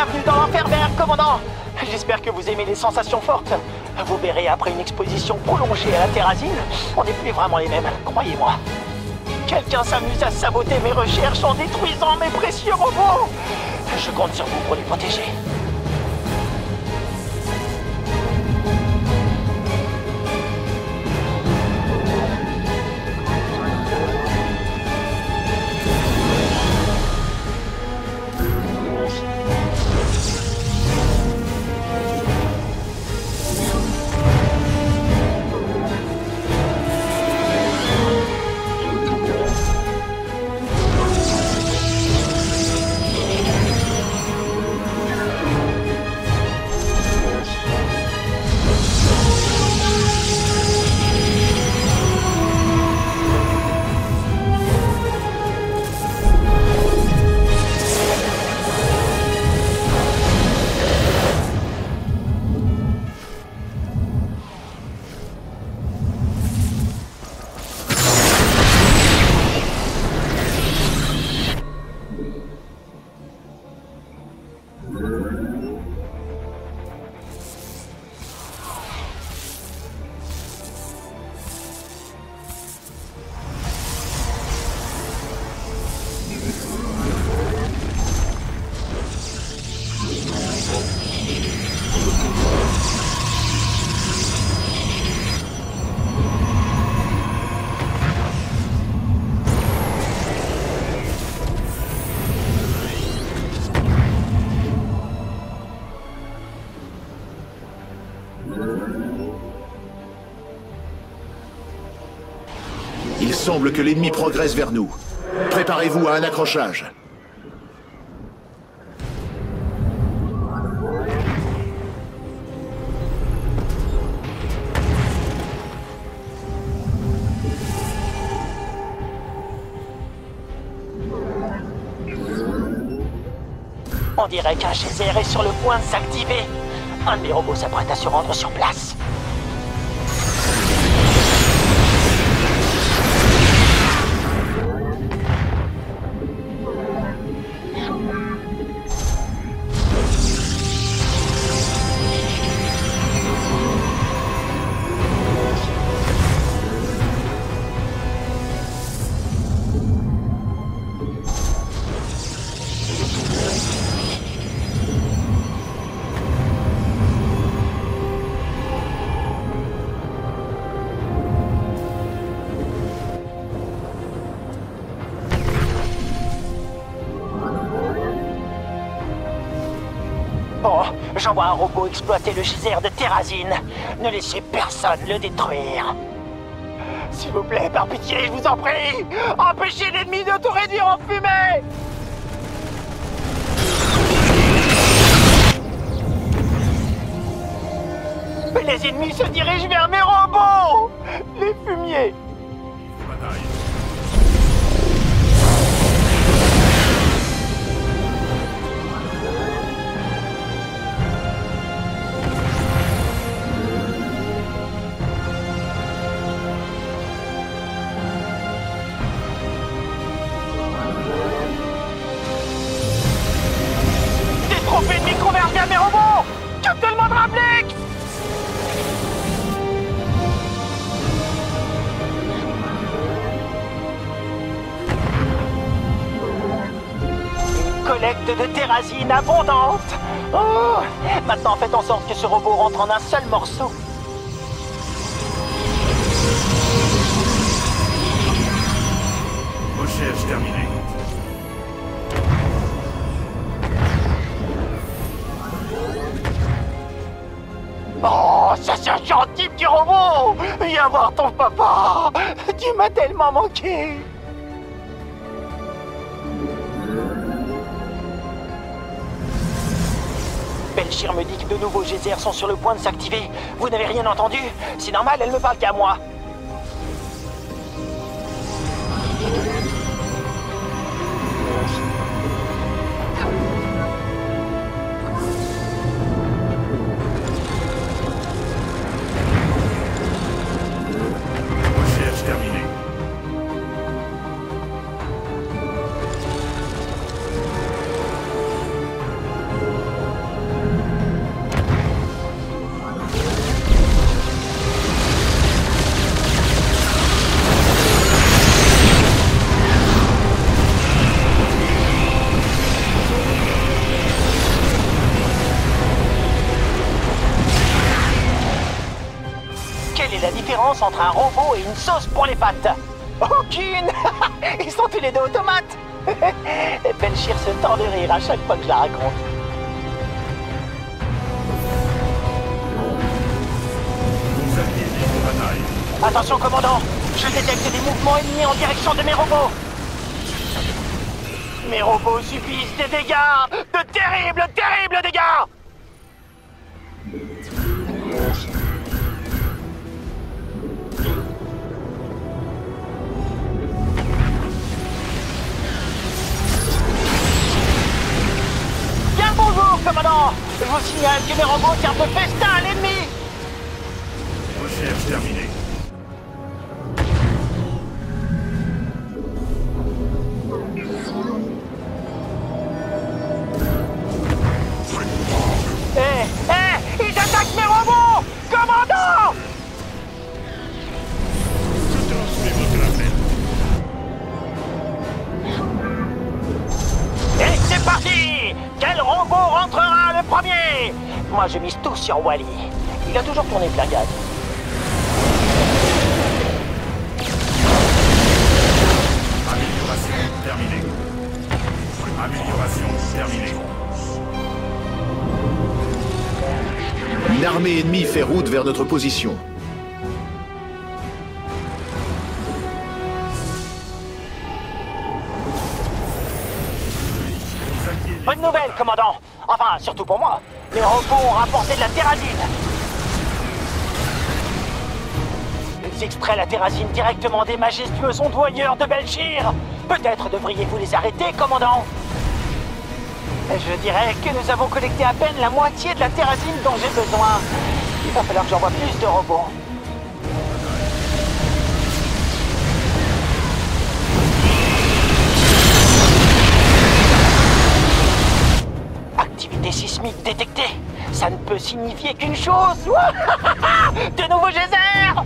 Bienvenue dans l'enfer vert, commandant. J'espère que vous aimez les sensations fortes. Vous verrez, après une exposition prolongée à la terrazine, on n'est plus vraiment les mêmes, croyez-moi. Quelqu'un s'amuse à saboter mes recherches en détruisant mes précieux robots. Je compte sur vous pour les protéger. Il semble que l'ennemi progresse vers nous. Préparez-vous à un accrochage. On dirait qu'un geyser est sur le point de s'activer. Un de mes robots s'apprête à se rendre sur place. Bon, j'envoie un robot exploiter le geyser de terrazine. Ne laissez personne le détruire. S'il vous plaît, par pitié, je vous en prie, empêchez l'ennemi de tout réduire en fumée. Les ennemis se dirigent vers mes robots, les fumiers. Des trophées ennemis convergent vers mes robots. Que tout le monde rapplique. Collecte de terrazine abondante. Oh, maintenant faites en sorte que ce robot rentre en un seul morceau. Recherche terminée. Oh, ça c'est un gentil petit robot. Viens voir ton papa. Tu m'as tellement manqué. Belchir me dit que de nouveaux geysers sont sur le point de s'activer. Vous n'avez rien entendu? C'est normal, elle ne parle qu'à moi. Recherche terminée. est la différence entre un robot et une sauce pour les pâtes? Aucune. Ils sont tous les deux automates. Belchir se tord de rire à chaque fois que je la raconte. Vous aviez dit de bataille. Attention, commandant. Je détecte des mouvements ennemis en direction de mes robots. Mes robots subissent des dégâts. De terribles, terribles dégâts. Bien le bonjour, commandant. Je vous signale que mes robots servent de festin à l'ennemi. Recherche terminée. Ils attaquent mes robots. Commandant. Je transmets votre appel. Et c'est parti. Quel robot rentrera le premier? Moi, je mise tout sur Wally. Il a toujours tourné plein gaz. Amélioration terminée. Amélioration terminée. Une armée ennemie fait route vers notre position. Bonne nouvelle, commandant. Enfin, surtout pour moi. Les robots ont rapporté de la terrazine. Ils extraient la terrazine directement des majestueux ondoyeurs de Belchir. Peut-être devriez-vous les arrêter, commandant. Je dirais que nous avons collecté à peine la moitié de la terrazine dont j'ai besoin. Il va falloir que j'envoie plus de robots. Activité sismique détectée. Ça ne peut signifier qu'une chose. De nouveaux geysers.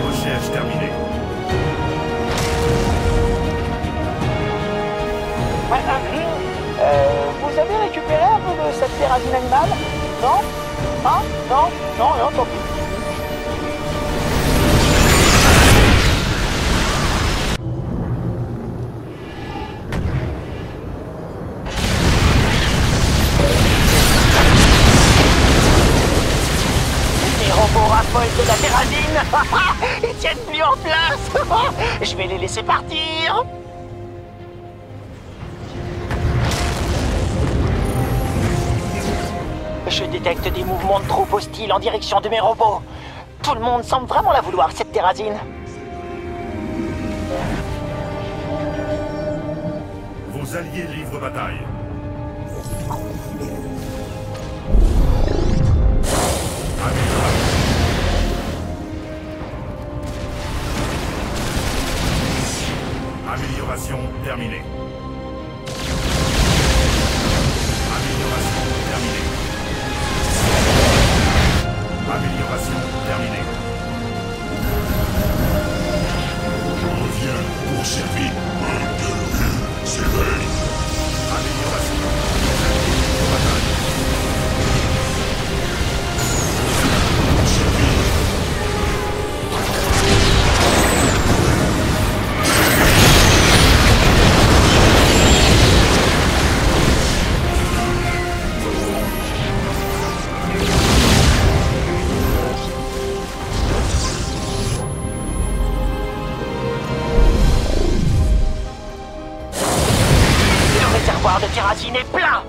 Recherche terminée. Vous avez récupéré un peu de cette terrazine animale? Non? Hein? Non? Non, non, tant pis. Les robots raffolent de la terrazine. Ils tiennent plus en place. Je vais les laisser partir. Je détecte des mouvements de troupes hostiles en direction de mes robots. Tout le monde semble vraiment la vouloir, cette terrazine. Vos alliés livrent bataille. Amélioration terminée. Amélioration terminée. Amélioration terminée. Je reviens pour servir. S'éveille. Amélioration. Bataille. Le terrazine est plein.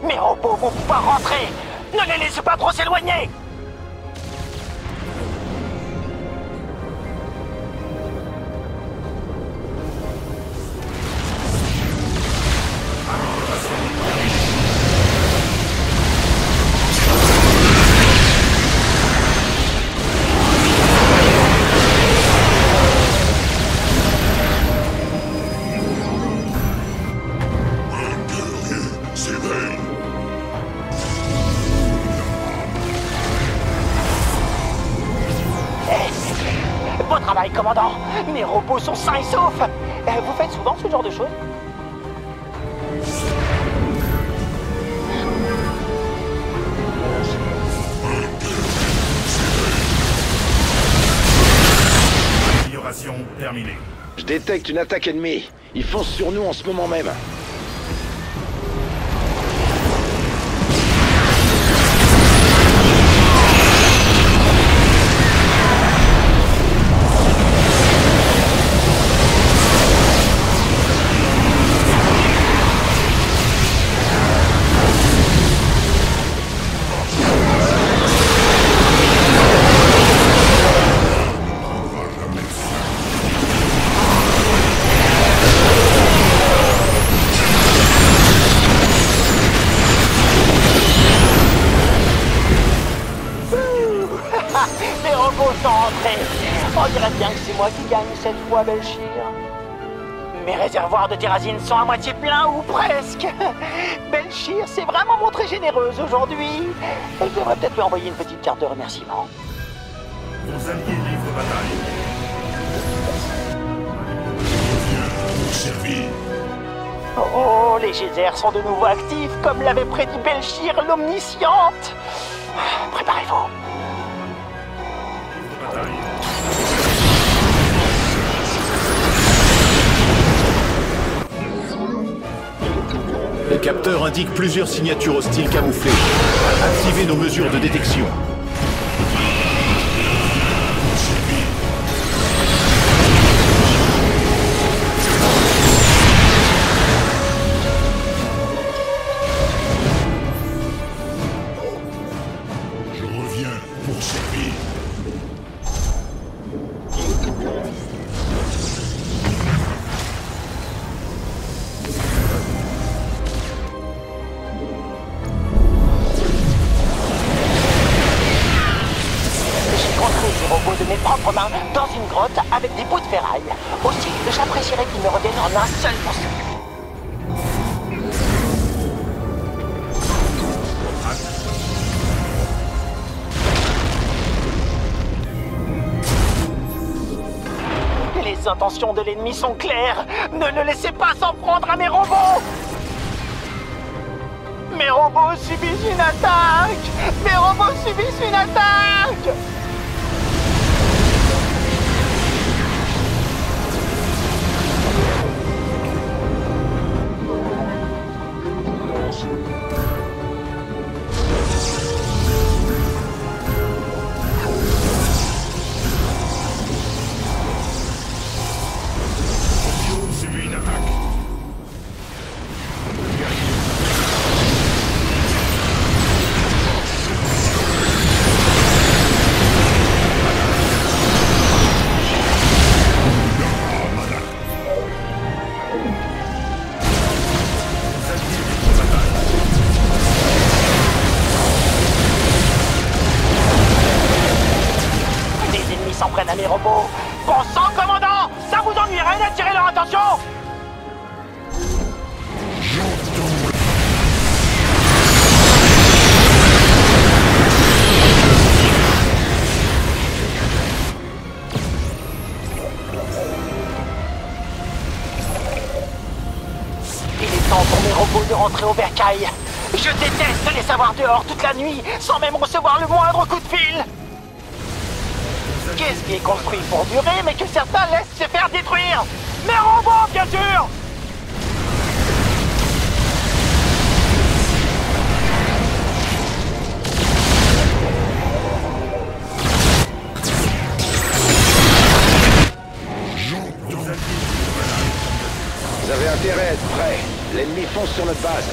Mes robots vont pouvoir rentrer. Ne les laissez pas trop s'éloigner. travail, commandant. Mes robots sont sains et saufs. Vous faites souvent ce genre de choses? Amélioration terminée. Je détecte une attaque ennemie. Ils foncent sur nous en ce moment même. Les robots sont rentrés. On dirait bien que c'est moi qui gagne cette fois, Belchir. Mes réservoirs de terrazine sont à moitié pleins ou presque. Belchir s'est vraiment montrée généreuse aujourd'hui. Elle devrait peut-être lui envoyer une petite carte de remerciement. Vos alliés livrent bataille. Pour servir. Oh, les geysers sont de nouveau actifs, comme l'avait prédit Belchir l'omnisciente. Préparez-vous. Bataille. Les capteurs indiquent plusieurs signatures hostiles camouflées. Activez nos mesures de détection. Je reviens pour servir. J'ai construit ces robots de mes propres mains dans une grotte avec des bouts de ferraille. Aussi, j'apprécierais qu'ils me reviennent en un seul morceau. Les intentions de l'ennemi sont claires. Ne le laissez pas s'en prendre à mes robots. Mes robots subissent une attaque. Mes robots subissent une attaque. Subit une attaque. Les ennemis s'en prennent à mes robots. Bon sang, commandant, ça vous ennuierait d'attirer leur attention? Il est temps pour mes robots de rentrer au bercail. Je déteste les savoir dehors toute la nuit, sans même recevoir le moindre coup de fil. Qu'est-ce qui est construit pour durer, mais que certains laissent se faire détruire? Mes robots, bien sûr! Vous avez intérêt à être prêts. L'ennemi fonce sur notre base.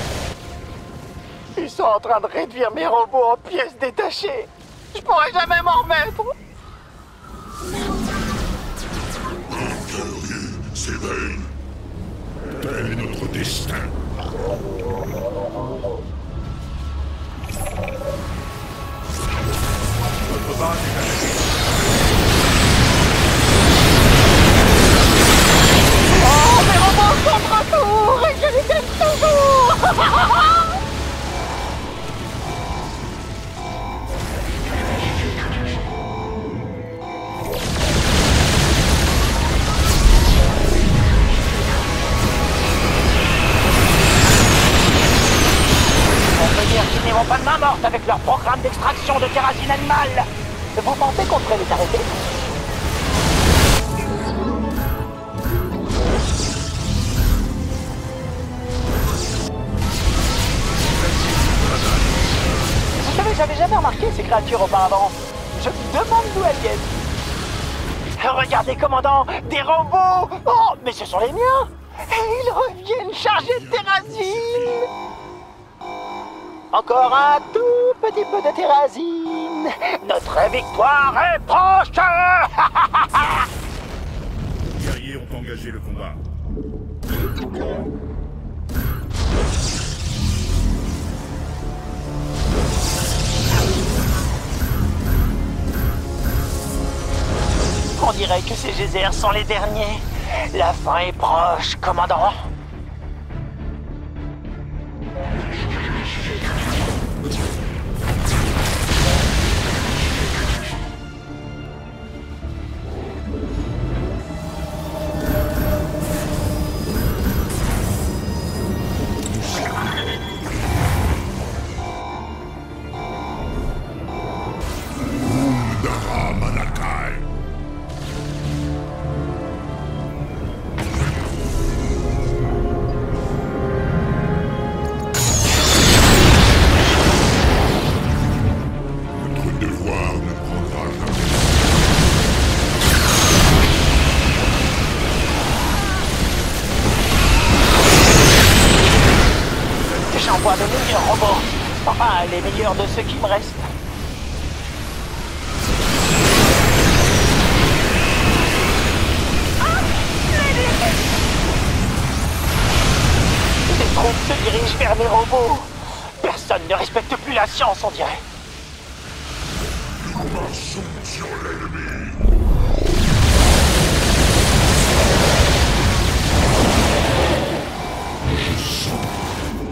Ils sont en train de réduire mes robots en pièces détachées. Je pourrais jamais m'en remettre. Curieux, s'éveille. Tel est notre destin. Votre base est attaquée. Oh, mes robots sont retour et je les déteste toujours. main morte avec leur programme d'extraction de terrasine animale. Vous pensez qu'on devrait les arrêter? Vous savez, j'avais jamais remarqué ces créatures auparavant. Je me demande d'où elles viennent. Regardez, commandant, des robots! Oh, mais ce sont les miens! Et ils reviennent chargés de terrasine! Encore un tout petit peu de terrasine. Notre victoire est proche. Les guerriers ont engagé le combat. On dirait que ces geysers sont les derniers. La fin est proche, commandant. Dara Manakai. Notre devoir ne prendra jamais. J'envoie de meilleurs robots. Enfin, les meilleurs de ceux qui me restent. Les troupes se dirigent vers les robots. Personne ne respecte plus la science, on dirait. Nous marchons sur l'ennemi.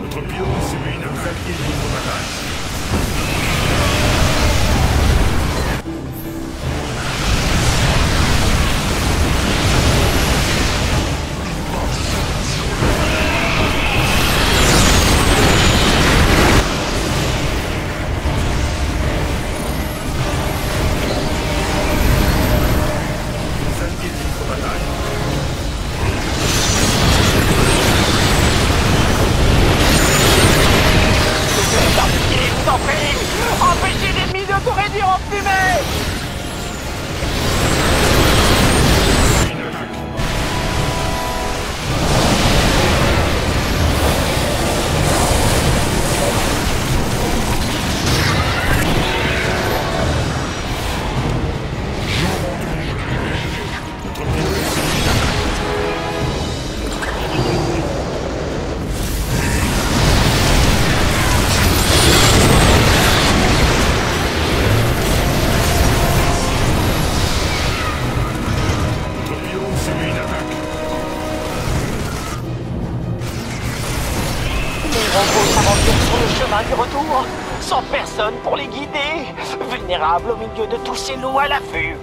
Notre pion subit une attaque et livre bataille. Nos alliés livrent bataille. Je vous en prie, empêchez l'ennemi de se réduire en fumée. Une attaque. Notre pion subit une attaque. Notre pion subit une attaque. Les robots s'aventurent sur le chemin du retour, sans personne pour les guider, vulnérables au milieu de tous ces loups à l'affût.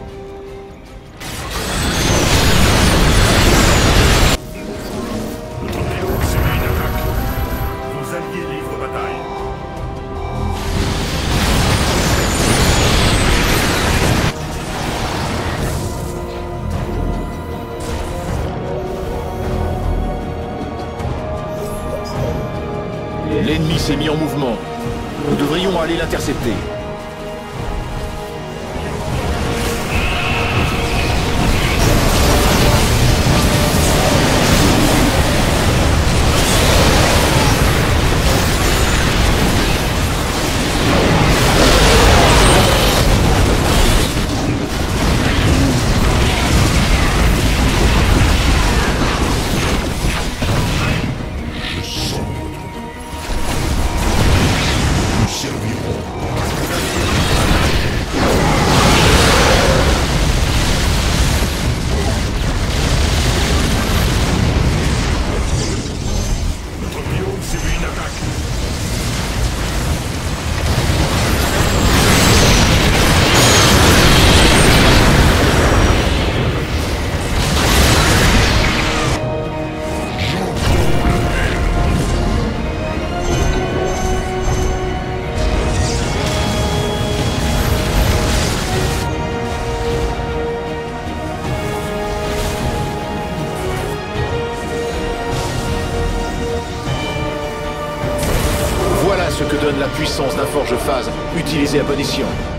Notre pion subit une attaque. Vos alliés livrent bataille. L'ennemi s'est mis en mouvement. Nous devrions aller l'intercepter. Nous servirons. phase. Utilisez à bon escient.